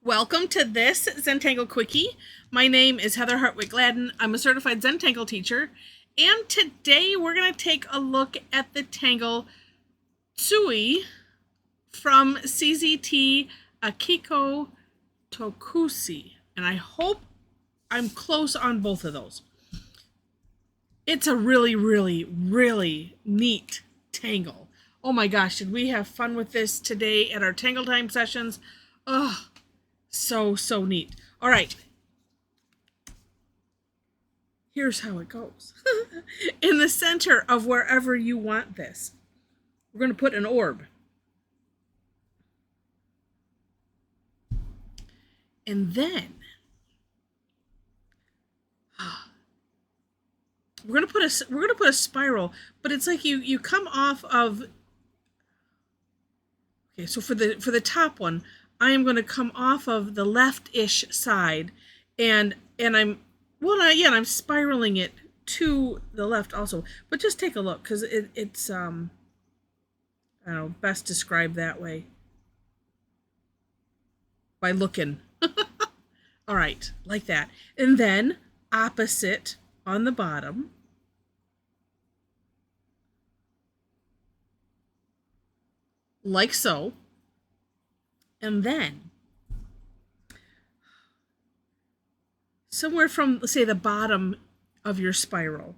Welcome to this Zentangle Quickie. My name is Heather Hartwick Gladden. I'm a Certified Zentangle Teacher, and today we're going to take a look at the tangle Tsui from CZT Akiko Tokuse, and I hope I'm close on both of those. It's a really neat tangle. Oh my gosh, did we have fun with this today at our Tangle Time sessions? Oh, so neat. All right. Here's how it goes. In the center of wherever you want this, we're going to put an orb. And then we're going to put a spiral, but it's like you come off of. Okay, so for the top one, I am going to come off of the left-ish side, and I'm spiraling it to the left also. But just take a look, because it's I don't know, best described that way by looking. All right, like that, and then opposite on the bottom. Like so. And then somewhere from, let's say, the bottom of your spiral,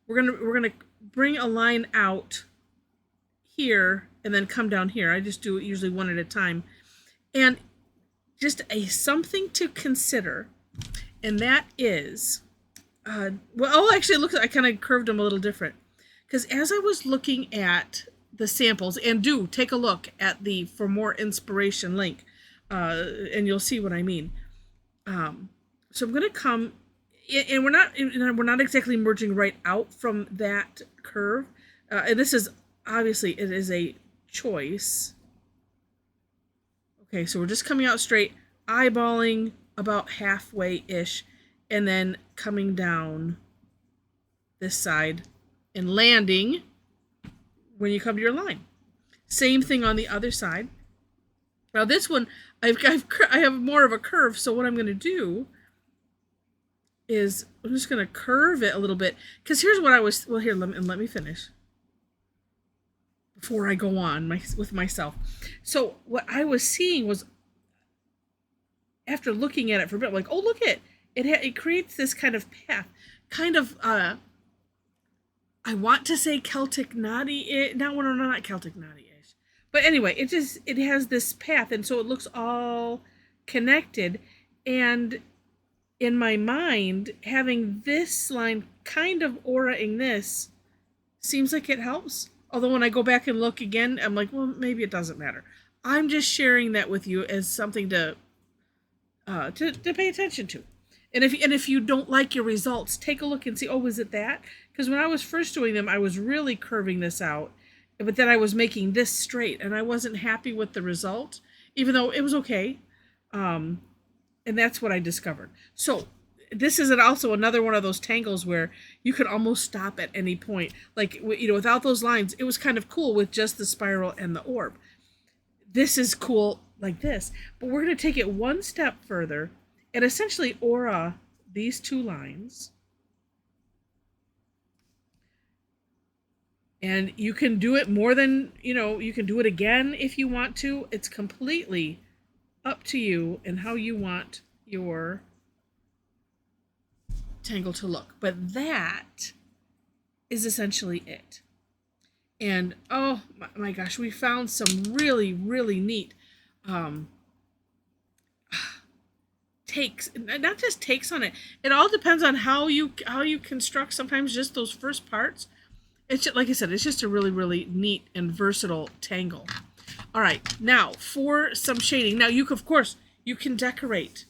we're gonna bring a line out here and then come down here. I just do it usually one at a time. And just something to consider, and that is, actually, look, I kind of curved them a little different, because as I was looking at the samples, and do take a look at the For More Inspiration link, and you'll see what I mean. So I'm going to come, and we're not exactly merging right out from that curve. And this is obviously, it is a choice. Okay, so we're just coming out straight, eyeballing about halfway-ish, and then coming down this side and landing when you come to your line. Same thing on the other side. Now this one, I have more of a curve, so what I'm going to do is I'm just going to curve it a little bit, because here's what I was, well, here, let me finish before I go on with myself. So what I was seeing was, after looking at it for a bit, like, oh, look at it, it creates this kind of path, kind of, I want to say Celtic knotty, not Celtic knotty-ish, but anyway, it has this path, and so it looks all connected. And in my mind, having this line kind of auraing this seems like it helps. Although when I go back and look again, I'm like, well, maybe it doesn't matter. I'm just sharing that with you as something to pay attention to. And if you don't like your results, take a look and see, oh, was it that? Because when I was first doing them, I was really curving this out, but then I was making this straight, and I wasn't happy with the result, even though it was okay. And that's what I discovered. So this is also another one of those tangles where you could almost stop at any point. Like, without those lines, it was kind of cool with just the spiral and the orb. This is cool like this, but we're going to take it one step further and essentially aura these two lines. And you can do it more than, you can do it again if you want to. It's completely up to you and how you want your tangle to look. But that is essentially it. And oh my gosh, we found some really neat takes, not just takes on it. It all depends on how you construct sometimes just those first parts. It's just, like I said, it's just a really neat and versatile tangle. All right, now for some shading. Now of course you can decorate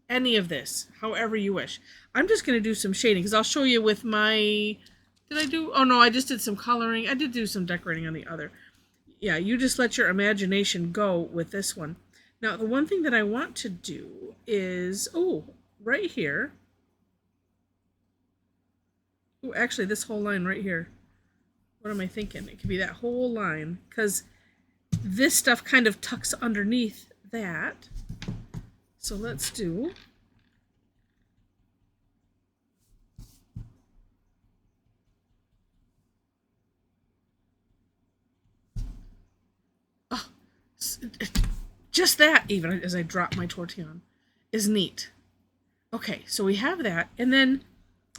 any of this however you wish. I'm just going to do some shading, because I'll show you with my, oh no, I just did some coloring. I did do some decorating on the other. Yeah, you just let your imagination go with this one. Now, the one thing that I want to do is, right here. Oh, actually, this whole line right here. What am I thinking? It could be that whole line, because this stuff kind of tucks underneath that. So let's do just that, even as I drop my tortillon, is neat. Okay, so we have that, and then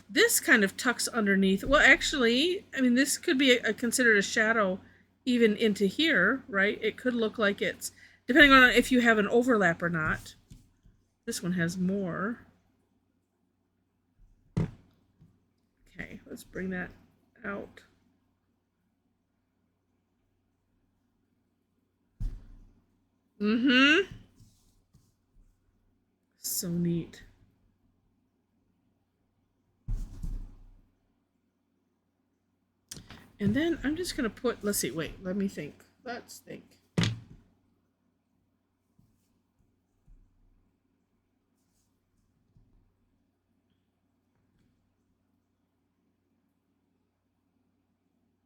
this kind of tucks underneath. Well, actually, I mean, this could be considered a shadow even into here, right? It could look like it's, depending on if you have an overlap or not. This one has more. Okay, let's bring that out. So neat. And then I'm just going to put, let's see, wait, let me think. Let's think.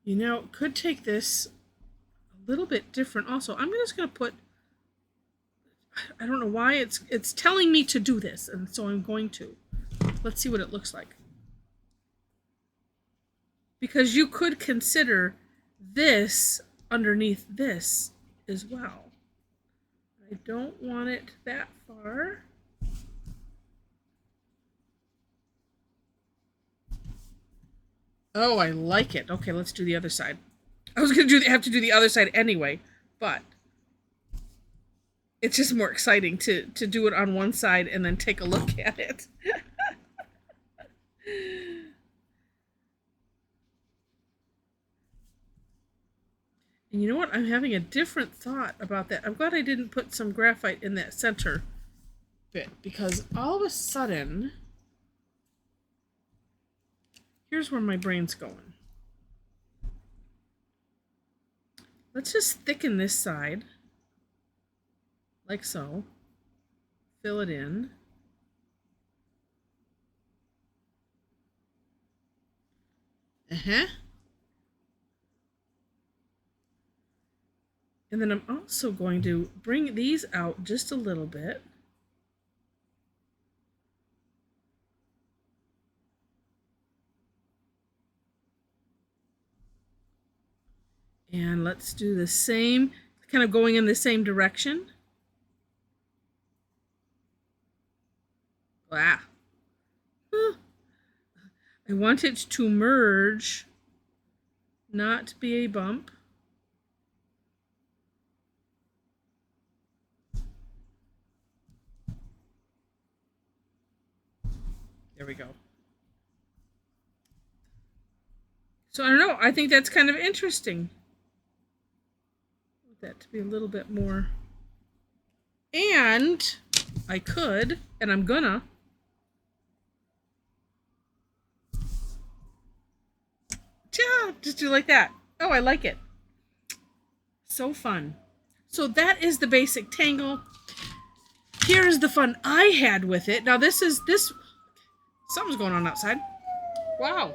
You know, could take this a little bit different also. I'm just going to put, I don't know why it's telling me to do this, and so I'm going to. Let's see what it looks like. Because you could consider this underneath this as well. I don't want it that far. Oh, I like it. Okay, let's do the other side. I was going to have to do the other side anyway, but it's just more exciting to do it on one side and then take a look at it. And you know what? I'm having a different thought about that. I'm glad I didn't put some graphite in that center bit, because all of a sudden, here's where my brain's going. Let's just thicken this side, like so. Fill it in. And then I'm also going to bring these out just a little bit. And let's do the same, kind of going in the same direction. Ah. I want it to merge, not be a bump. There we go. So I don't know, I think that's kind of interesting. That to be a little bit more. And I could, and I'm gonna, just do like that. Oh, I like it. So fun. So that is the basic tangle. Here's the fun I had with it. Now this, something's going on outside. Wow.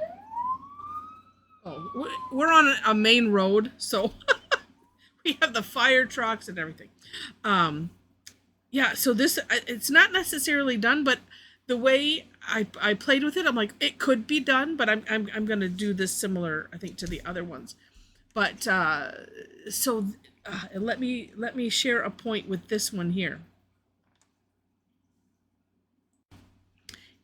Oh, we're on a main road, so we have the fire trucks and everything. Yeah, so this, it's not necessarily done, but the way I played with it, I'm like, it could be done, but I'm gonna do this similar, I think, to the other ones. But so let me share a point with this one here.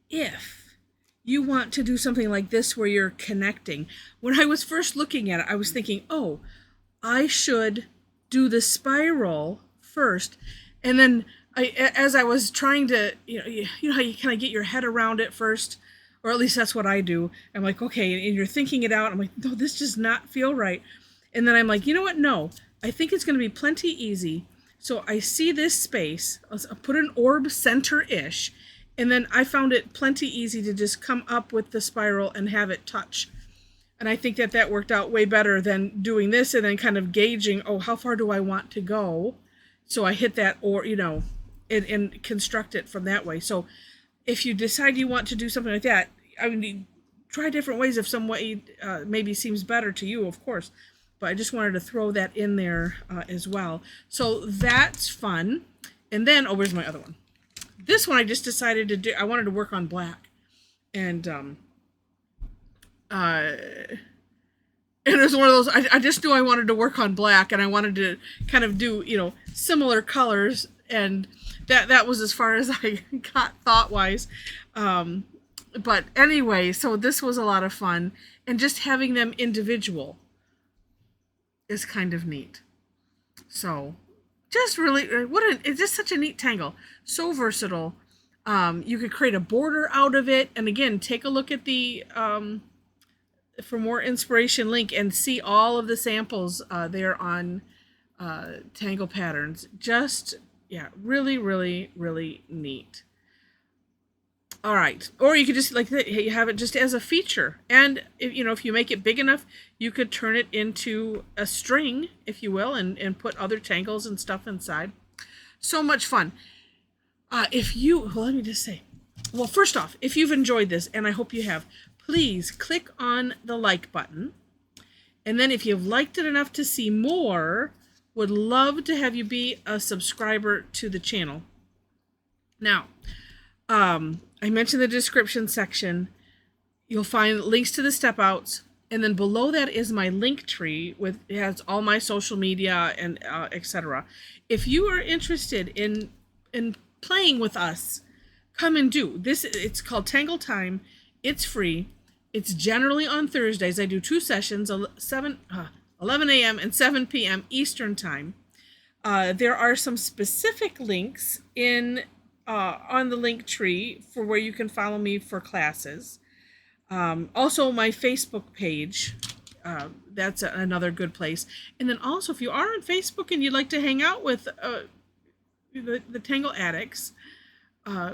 If you want to do something like this where you're connecting, when I was first looking at it, I was thinking, oh, I should do the spiral first, and then as I was trying to, you know how you kind of get your head around it first, or at least that's what I do. I'm like, okay, and you're thinking it out. I'm like, no, this does not feel right. And then I'm like, you know what? No, I think it's going to be plenty easy. So I see this space. I'll put an orb center-ish, and then I found it plenty easy to just come up with the spiral and have it touch. And I think that worked out way better than doing this and then kind of gauging, oh, how far do I want to go? So I hit that, or, and construct it from that way. So if you decide you want to do something like that, I mean, try different ways if some way maybe seems better to you, of course. But I just wanted to throw that in there as well. So that's fun. And then, oh, where's my other one? This one I just decided to do. I wanted to work on black, and it was one of those. I just knew I wanted to work on black, and I wanted to kind of do similar colors, and that was as far as I got thought wise. But anyway, so this was a lot of fun, and just having them individual is kind of neat. So just really, it's just such a neat tangle. So versatile. You could create a border out of it. And again, take a look at the, for more inspiration link and see all of the samples there on Tangle Patterns. Just, yeah, really, really, really neat. All right. Or you could just you have it just as a feature. And if you make it big enough, you could turn it into a string, if you will, and put other tangles and stuff inside. So much fun. Let me just say, well, first off, if you've enjoyed this, and I hope you have, please click on the like button. And then if you've liked it enough to see more, would love to have you be a subscriber to the channel. Now, I mentioned the description section. You'll find links to the step outs, and then below that is my link tree it has all my social media and etc. If you are interested in playing with us, come and do this. It's called Tangle Time. It's free. It's generally on Thursdays. I do 2 sessions, 11 a.m. and 7 p.m. Eastern Time. There are some specific links on the link tree for where you can follow me for classes. Also my Facebook page, that's another good place. And then also, if you are on Facebook and you'd like to hang out with the Tangle Addicts,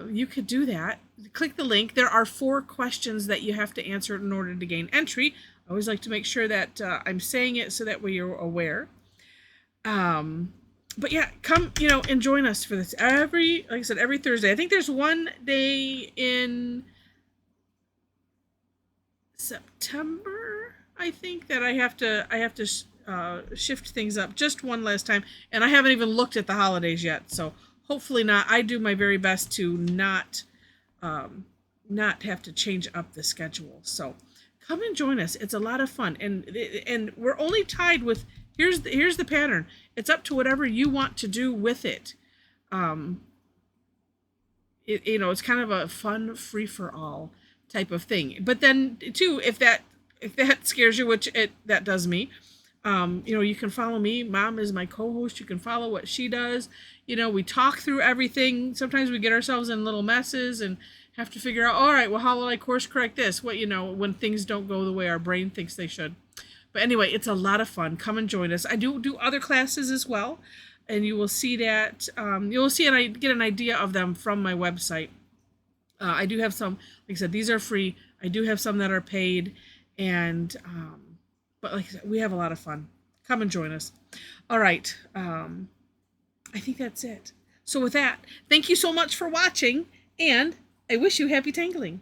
you could do that. Click the link. There are 4 questions that you have to answer in order to gain entry. I always like to make sure that I'm saying it so that way you're aware. But yeah, come, and join us for this like I said, every Thursday. I think there's one day in September, I think, that I have to shift things up just one last time. And I haven't even looked at the holidays yet. So hopefully not. I do my very best to not have to change up the schedule. So come and join us. It's a lot of fun. And we're only tied with, here's the pattern. It's up to whatever you want to do with it. It's kind of a fun free-for-all type of thing. But then too, if that scares you, which that does me, you can follow me. Mom is my co-host. You can follow what she does. We talk through everything. Sometimes we get ourselves in little messes and have to figure out, all right, well, how will I course correct this? When things don't go the way our brain thinks they should. But anyway, it's a lot of fun. Come and join us. I do other classes as well, and you will see that. You'll see and I get an idea of them from my website. I do have some, like I said, these are free. I do have some that are paid, and but like I said, we have a lot of fun. Come and join us. All right. I think that's it. So with that, thank you so much for watching, and I wish you happy tangling.